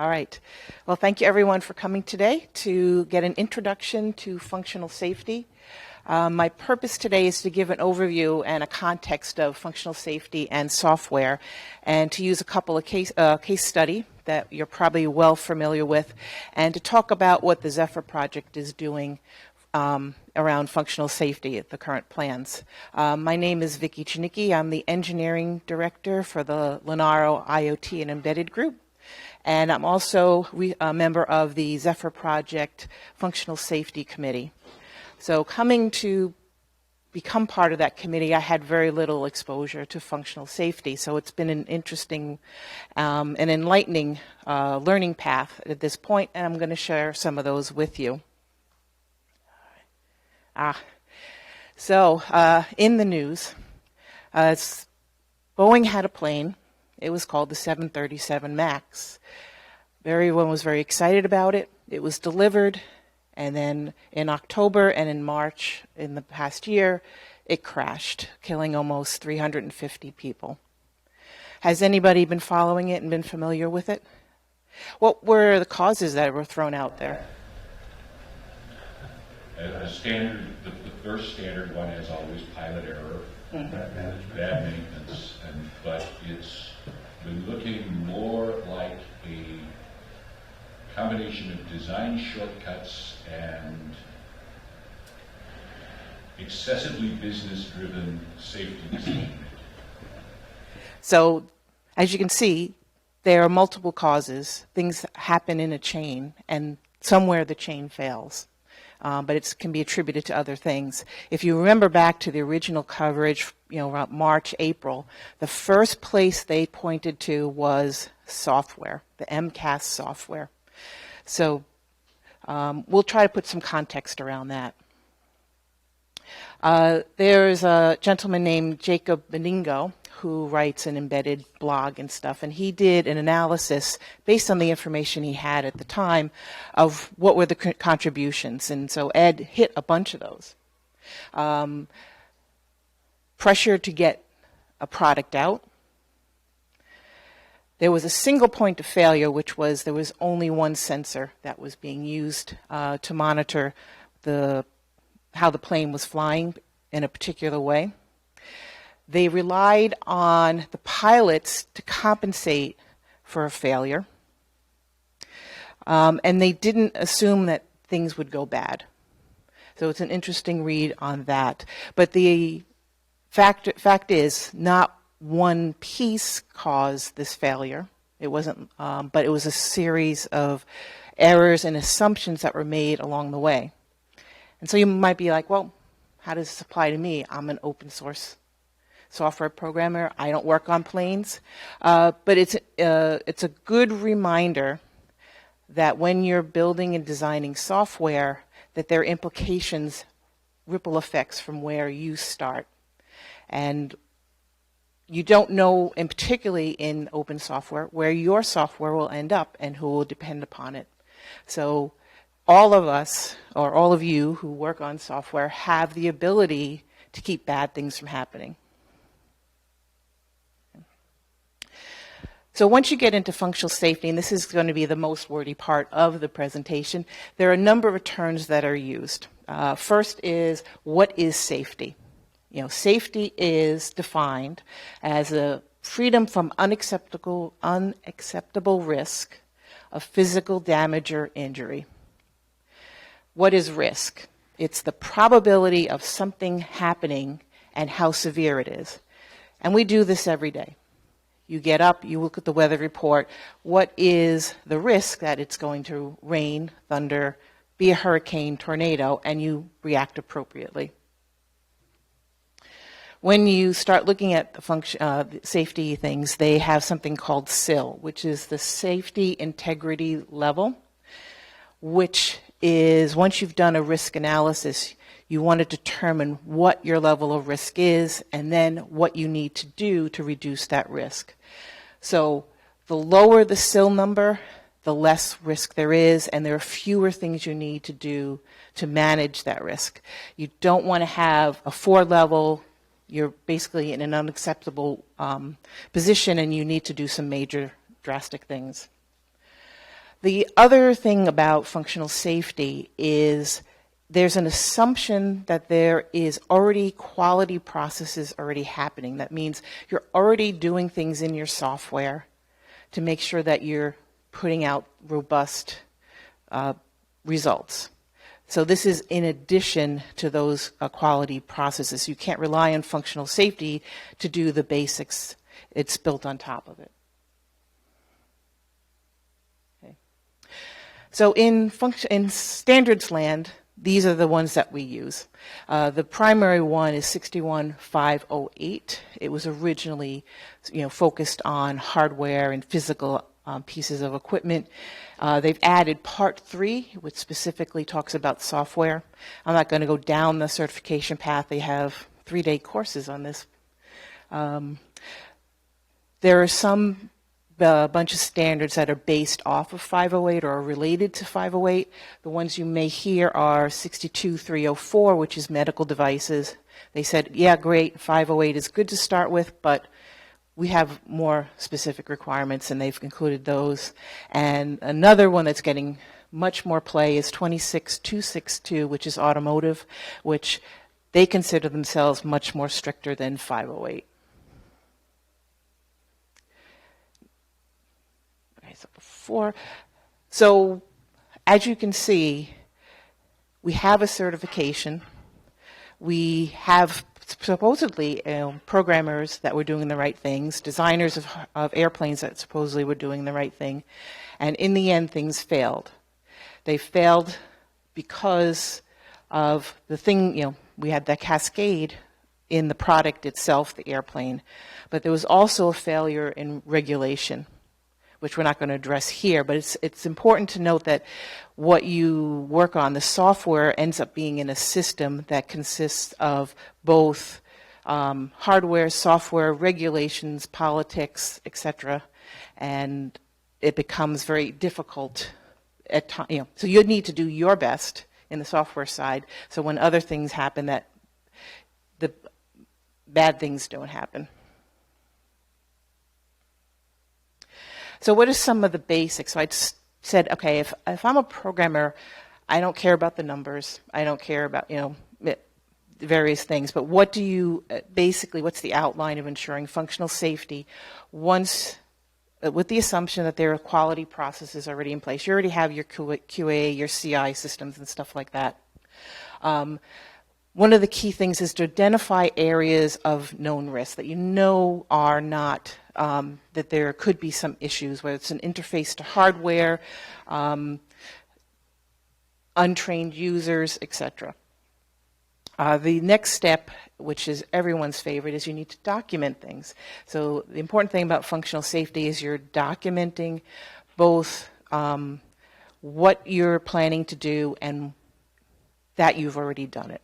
All right. Well, thank you everyone for coming today to get an introduction to functional safety. My purpose today is to give an overview and a context of functional safety and software, and to use a couple of case study that you're probably well familiar with, and to talk about what the Zephyr project is doing around functional safety at the current plans. My name is Vicki Chinicki. I'm the engineering director for the Lenaro IoT and Embedded Group. And I'm also a member of the Zephyr Project Functional Safety Committee. So coming to become part of that committee, I had very little exposure to functional safety. So it's been an interesting and enlightening learning path at this point, and I'm going to share some of those with you. In the news, Boeing had a plane. It was called the 737 MAX. Everyone was very excited about it. It was delivered, and then in October and in March in the past year, it crashed, killing almost 350 people. Has anybody been following it and been familiar with it? What were the causes that were thrown out there? A standard, the first standard one is always pilot error, bad maintenance, but it's been looking more like a combination of design shortcuts and excessively business-driven safety decision-making. So, as you can see, there are multiple causes. Things happen in a chain, and somewhere the chain fails. But it can be attributed to other things. If you remember back to the original coverage, around March, April, the first place they pointed to was software, the MCAS software. So we'll try to put some context around that. There's a gentleman named Jacob Beningo who writes an embedded blog and stuff, and he did an analysis based on the information he had at the time of what were the contributions. And so Ed hit a bunch of those. Pressure to get a product out. There was a single point of failure, which was there was only one sensor that was being used to monitor how the plane was flying in a particular way. They relied on the pilots to compensate for a failure, and they didn't assume that things would go bad. So it's an interesting read on that. But the fact is, not one piece caused this failure. It wasn't, but it was a series of errors and assumptions that were made along the way. And so you might be like, well, how does this apply to me? I'm an open source software programmer. I don't work on planes. But it's a good reminder that when you're building and designing software, that there are implications, ripple effects from where you start. And you don't know, and particularly in open software, where your software will end up and who will depend upon it. So all of us, or all of you who work on software, have the ability to keep bad things from happening. So once you get into functional safety, and this is going to be the most wordy part of the presentation, there are a number of terms that are used. First is, what is safety? Safety is defined as a freedom from unacceptable risk of physical damage or injury. What is risk? It's the probability of something happening and how severe it is. And we do this every day. You get up, you look at the weather report. What is the risk that it's going to rain, thunder, be a hurricane, tornado, and you react appropriately. When you start looking at the safety things, they have something called SIL, which is the safety integrity level, which is, once you've done a risk analysis, you want to determine what your level of risk is and then what you need to do to reduce that risk. So the lower the SIL number, the less risk there is, and there are fewer things you need to do to manage that risk. You don't want to have a 4 level, you're basically in an unacceptable position and you need to do some major drastic things. The other thing about functional safety is there's an assumption that there is already quality processes already happening. That means you're already doing things in your software to make sure that you're putting out robust results. So this is in addition to those quality processes. You can't rely on functional safety to do the basics. It's built on top of it. Okay. So in standards land, these are the ones that we use. The primary one is 61508. It was originally, focused on hardware and physical pieces of equipment. They've added Part 3, which specifically talks about software. I'm not going to go down the certification path. They have 3-day courses on this. There are some bunch of standards that are based off of 508 or are related to 508. The ones you may hear are 62304, which is medical devices. They said, yeah, great, 508 is good to start with, but we have more specific requirements, and they've included those. And another one that's getting much more play is 26262, which is automotive, which they consider themselves much more stricter than 508. So as you can see, we have a certification. We have supposedly programmers that were doing the right things, designers of airplanes that supposedly were doing the right thing, and in the end things failed. They failed because of the thing, we had that cascade in the product itself, the airplane, but there was also a failure in regulation, which we're not going to address here, but it's important to note that what you work on, the software ends up being in a system that consists of both hardware, software, regulations, politics, etc., and it becomes very difficult at times. So you need to do your best in the software side, so when other things happen, that the bad things don't happen. So what are some of the basics? So I said, okay, if I'm a programmer, I don't care about the numbers. I don't care about, various things. But what do you, basically, what's the outline of ensuring functional safety once, with the assumption that there are quality processes already in place? You already have your QA, your CI systems and stuff like that. One of the key things is to identify areas of known risk that are not, that there could be some issues, whether it's an interface to hardware, untrained users, etc. The next step, which is everyone's favorite, is you need to document things. So the important thing about functional safety is you're documenting both what you're planning to do and that you've already done it.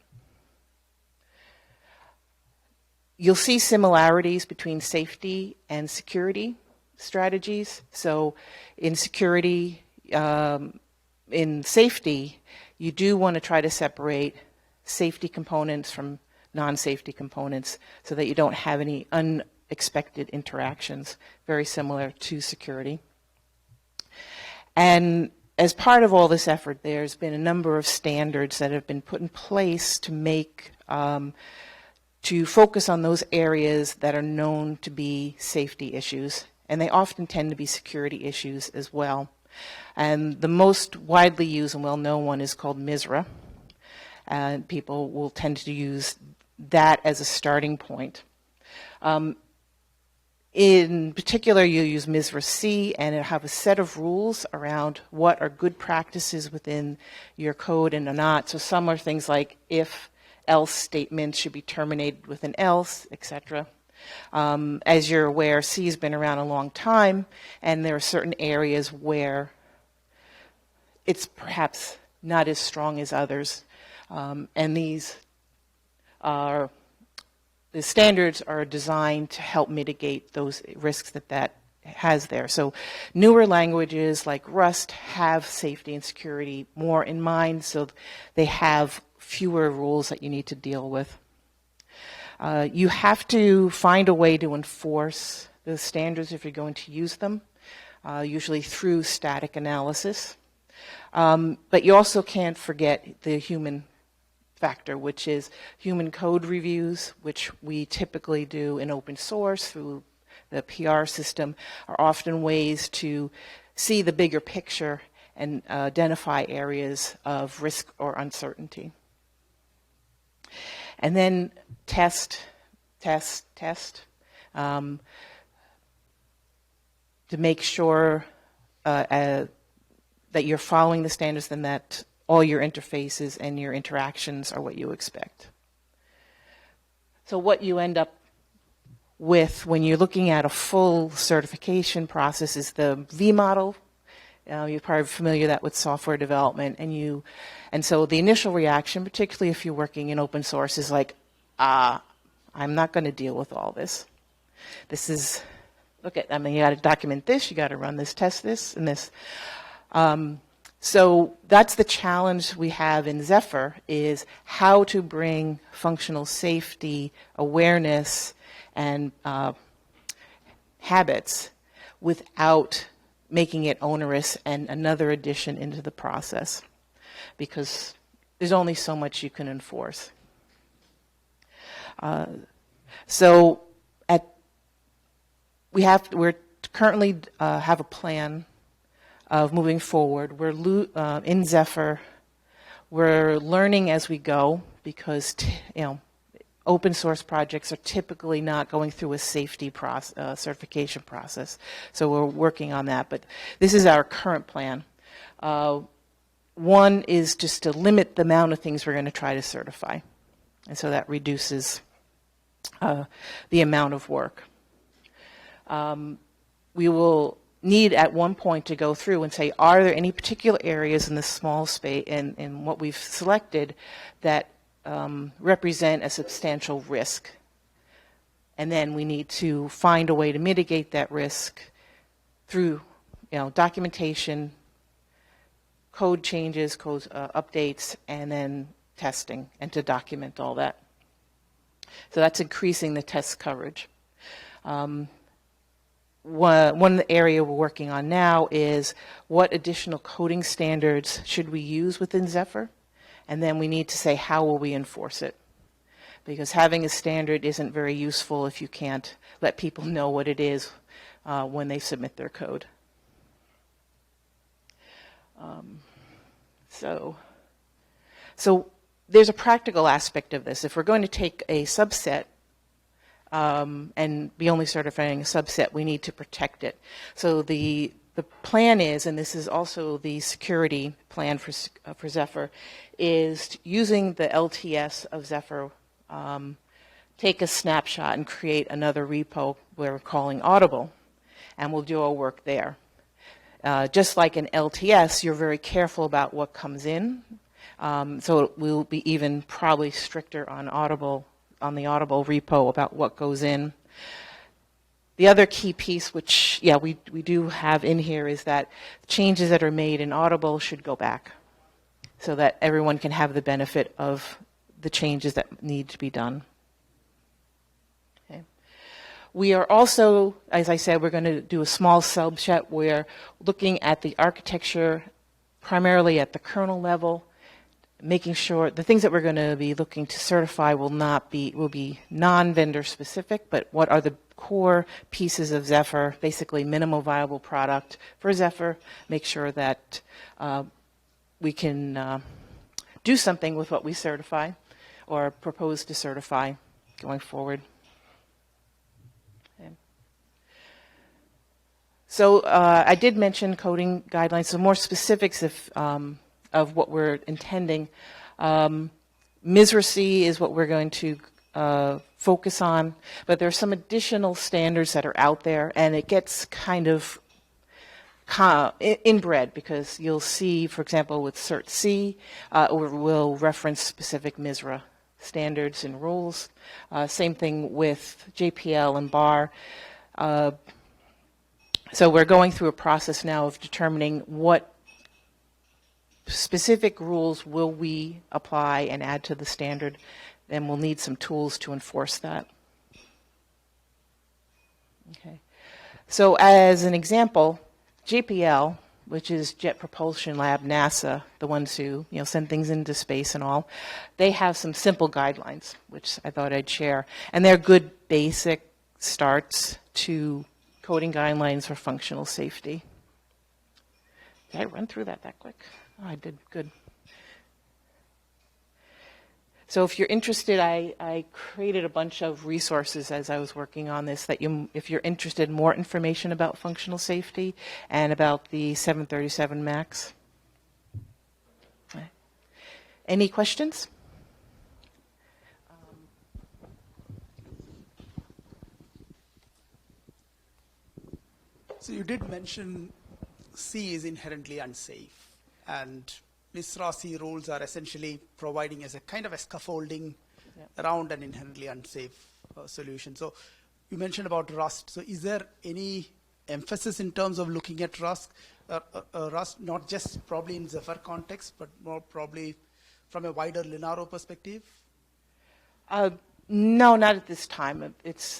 You'll see similarities between safety and security strategies. So in security, in safety, you do want to try to separate safety components from non-safety components so that you don't have any unexpected interactions, very similar to security. And as part of all this effort, there's been a number of standards that have been put in place to make to focus on those areas that are known to be safety issues, and they often tend to be security issues as well. And the most widely used and well-known one is called Misra, and people will tend to use that as a starting point. In particular, you use Misra C, and it have a set of rules around what are good practices within your code and are not. So some are things like if, else statements should be terminated with an else, etc. As you're aware, C has been around a long time, and there are certain areas where it's perhaps not as strong as others. And these are, the standards are designed to help mitigate those risks that has there. So newer languages like Rust have safety and security more in mind, so they have fewer rules that you need to deal with. You have to find a way to enforce the standards if you're going to use them. usually through static analysis. But you also can't forget the human factor, which is human code reviews, which we typically do in open source through the PR system, are often ways to see the bigger picture and identify areas of risk or uncertainty. And then test, to make sure that you're following the standards and that all your interfaces and your interactions are what you expect. So what you end up with when you're looking at a full certification process is the VModel. You're probably familiar with that with software development, and so the initial reaction, particularly if you're working in open source, is like, I'm not going to deal with all this. This is, you got to document this, you got to run this, test this, and this. So that's the challenge we have in Zephyr, is how to bring functional safety awareness and habits without making it onerous and another addition into the process, because there's only so much you can enforce. So we're currently have a plan of moving forward. We're in Zephyr. We're learning as we go, because open source projects are typically not going through a safety certification process. So we're working on that, but this is our current plan. One is just to limit the amount of things we're going to try to certify, and so that reduces the amount of work. We will need at one point to go through and say, are there any particular areas in the small space in what we've selected that represent a substantial risk? And then we need to find a way to mitigate that risk through documentation, code changes, code updates, and then testing, and to document all that. So that's increasing the test coverage. One area we're working on now is what additional coding standards should we use within Zephyr, and then we need to say how will we enforce it, because having a standard isn't very useful if you can't let people know what it is when they submit their code. So there's a practical aspect of this. If we're going to take a subset and be only certifying a subset, we need to protect it. So the plan is, and this is also the security plan for Zephyr, is using the LTS of Zephyr, take a snapshot and create another repo we're calling Audible, and we'll do our work there. Just like in LTS, you're very careful about what comes in, so we'll be even probably stricter on the Audible repo about what goes in. The other key piece, which we do have in here, is that changes that are made in Audible should go back, so that everyone can have the benefit of the changes that need to be done. Okay. We are also, as I said, we're going to do a small subset. We're looking at the architecture primarily at the kernel level, making sure the things that we're going to be looking to certify will be non-vendor specific, but what are the core pieces of Zephyr, basically minimal viable product for Zephyr, make sure that we can do something with what we certify or propose to certify going forward. Okay. So I did mention coding guidelines, so more specifics of what we're intending. Misra C is what we're going to focus on, but there are some additional standards that are out there, and it gets kind of inbred, because you'll see, for example, with Cert C, we'll reference specific Misra standards and rules. Same thing with JPL and BAR. So we're going through a process now of determining what specific rules will we apply and add to the standard, and we'll need some tools to enforce that. Okay. So as an example, JPL, which is Jet Propulsion Lab, NASA, the ones who send things into space and all, they have some simple guidelines, which I thought I'd share. And they're good basic starts to coding guidelines for functional safety. Did I run through that quick? Oh, I did. Good. So if you're interested, I created a bunch of resources as I was working on this that if you're interested in more information about functional safety and about the 737 MAX. Any questions? So you did mention C is inherently unsafe, and Misra C rules are essentially providing as a kind of a scaffolding around an inherently unsafe solution. So you mentioned about Rust. So is there any emphasis in terms of looking at Rust, not just probably in Zephyr context, but more probably from a wider Linaro perspective? No, not at this time.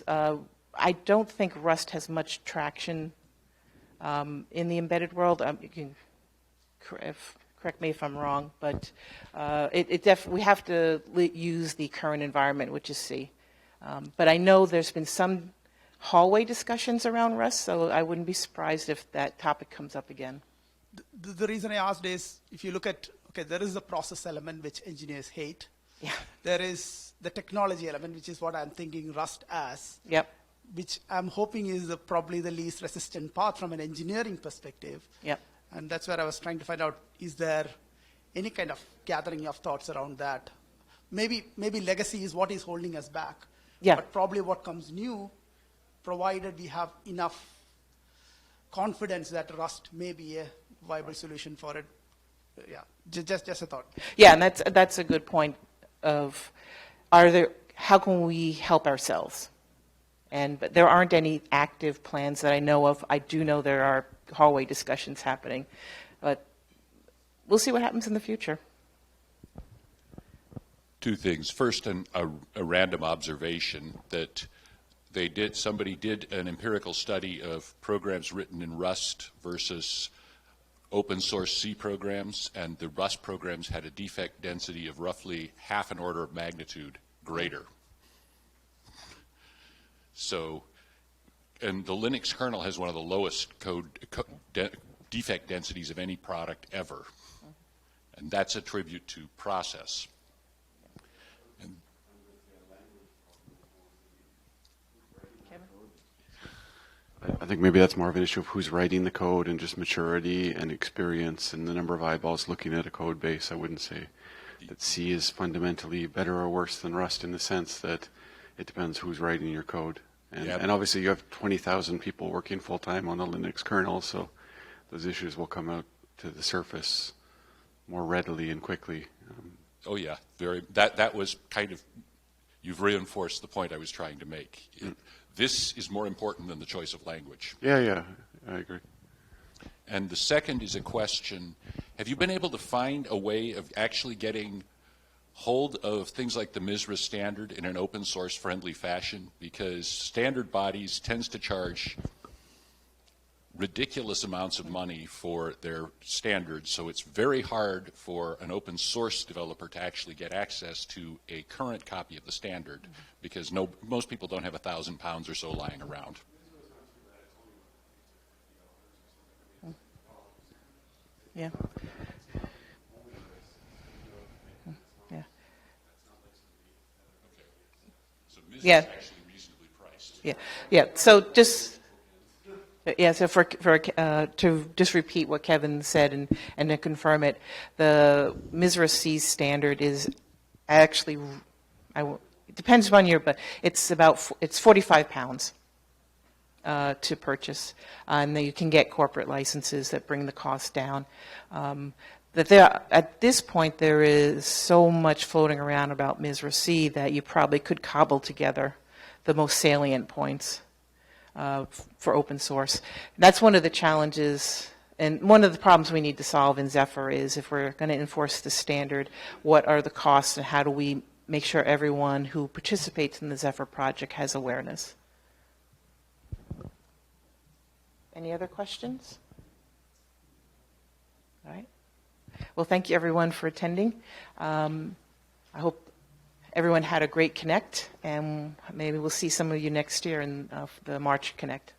I don't think Rust has much traction in the embedded world. You can correct me if I'm wrong, but we have to use the current environment, which is C. But I know there's been some hallway discussions around Rust, so I wouldn't be surprised if that topic comes up again. The reason I asked is, if you look at, there is the process element, which engineers hate. Yeah. There is the technology element, which is what I'm thinking Rust as. Yep. Which I'm hoping is probably the least resistant path from an engineering perspective. Yep. And that's where I was trying to find out, is there any kind of gathering of thoughts around that? Maybe legacy is what is holding us back. Yeah. But probably what comes new, provided we have enough confidence that Rust may be a viable solution for it. Yeah, just a thought. Yeah, and that's a good point of how can we help ourselves? But there aren't any active plans that I know of. I do know there are hallway discussions happening, but we'll see what happens in the future. Two things. First, a random observation that somebody did an empirical study of programs written in Rust versus open source C programs, and the Rust programs had a defect density of roughly half an order of magnitude greater. So, and the Linux kernel has one of the lowest defect densities of any product ever. And that's a tribute to process. I think maybe that's more of an issue of who's writing the code and just maturity and experience and the number of eyeballs looking at a code base. I wouldn't say that C is fundamentally better or worse than Rust in the sense that it depends who's writing your code. And obviously you have 20,000 people working full-time on the Linux kernel, so those issues will come out to the surface more readily and quickly. Oh yeah, that was kind of, you've reinforced the point I was trying to make. This is more important than the choice of language. Yeah, I agree. And the second is a question, have you been able to find a way of actually getting hold of things like the Misra standard in an open source friendly fashion? Because standard bodies tends to charge ridiculous amounts of money for their standards, so it's very hard for an open source developer to actually get access to a current copy of the standard, because most people don't have 1,000 pounds or so lying around. Yeah. Yeah. So Misra is actually reasonably priced. Yeah. So to just repeat what Kevin said and to confirm it, the Misra C standard is actually, it depends upon year, but it's 45 pounds to purchase, and then you can get corporate licenses that bring the cost down. At this point, there is so much floating around about Misra C that you probably could cobble together the most salient points for open source. That's one of the challenges, and one of the problems we need to solve in Zephyr is, if we're going to enforce the standard, what are the costs and how do we make sure everyone who participates in the Zephyr project has awareness? Any other questions? All right. Well, thank you everyone for attending. I hope everyone had a great Connect, and maybe we'll see some of you next year in the March Connect.